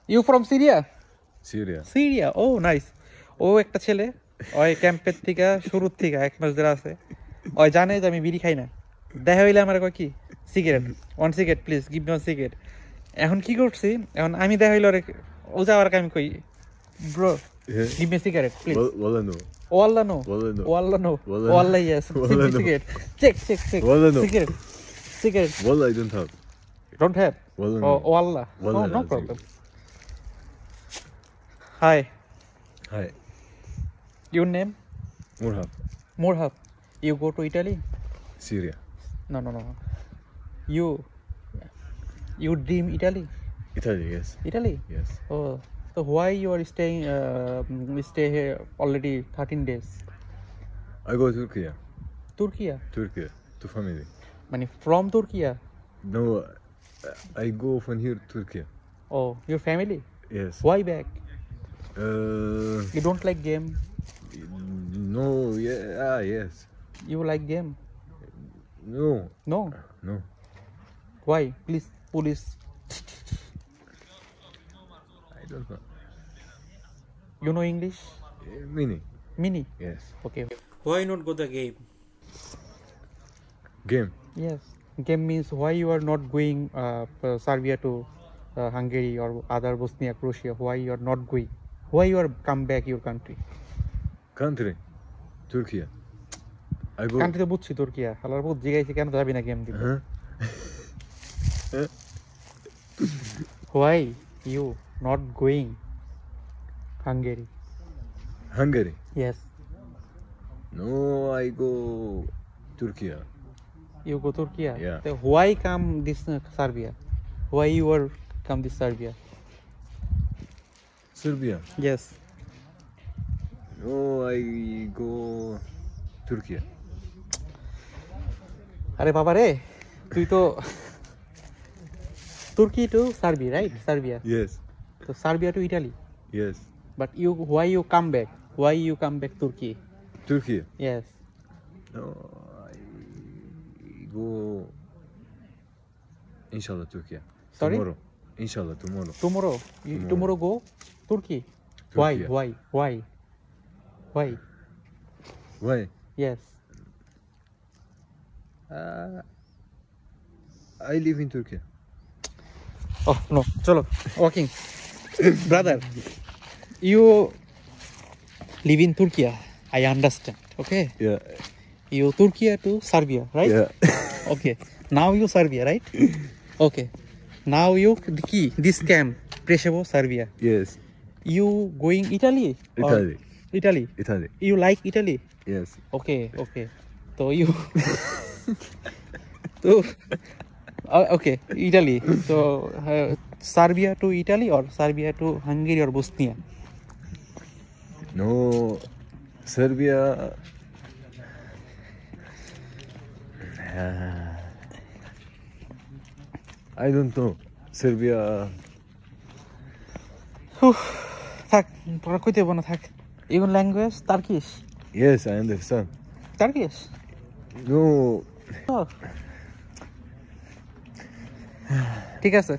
You from Syria? Syria. Syria. Oh, nice. ও একটা ছেলে ওই ক্যাম্পের থেকে শুরুর থেকে 1 মাস ধরে আছে ওই জানে যে আমি বিড়ি খাই না দেখা হইলে আমার কয় কি cigarette 1 cigarette please give me 1 cigarette এখন কি করছি এখন আমি দেখা হইলো ও যাওয়ার আগে আমি কই bro give me cigarette please Wallah no. ওয়াল্লা নো Wallah no. ওয়াল্লা নো Wallah no. ওয়াল্লা yes Wallah no. Cigarette check Wallah no. Cigarette Wallah I don't have. don't have Wallah oh no. ওয়াল্লা Wallah no no. problem hi Hi. your name Murhab. Murhab you go to Italy Syria. no you dream Italy Italy, yes. Italy Yes. oh so why you are staying stay here already 13 days I go to Turkey. Turkey Turkey. To family. মানে from Turkey No, I go from here to Turkey. oh your family Yes. why back Uh, you don't like game no, yeah, yes. you like game No, no no. why please police I don't know. you know English Mini. mini Yes. okay why not go the game Game. yes game means why you are not going Serbia to Hungary or other Bosnia Croatia why you are not going why you are come back your country Country. Turkey. I go. country তো বুঝছি তুর্কিয়া হালার বহুত জিগাইছে কেন যাবি না game দিতে Huh? why you not going Hungary Hungary. yes No, I go Turkey. you go Turkey Yeah. so why come this Serbia why you are come this Serbia Serbia. yes No, I go Turkey. আরে বাবা রে তুই তো Turkey to Serbia right Serbia Yes. so Serbia to Italy Yes. but you why you come back Turkey Turkey. yes No, I go. Inshallah, Turkey. Sorry? Tomorrow. Inshallah, tomorrow. tomorrow you tomorrow go Turkey why Turkey. Why? yes I live in Turkey. oh no chalo walking brother you live in Turkey I understand okay Yeah. you Turkey to Serbia right Yeah. okay now you Serbia right okay now you this camp Preševo Serbia Yes. you going Italy or Italy. Italy you like Italy Yes. okay so you so okay Italy so Serbia to Italy or Serbia to Hungary or Bosnia No, Serbia. I don't know. Serbia. থাক তোরা কইতে হবো না থাক even language Turkish Yes, I understand. Turkish No. ঠিক আছে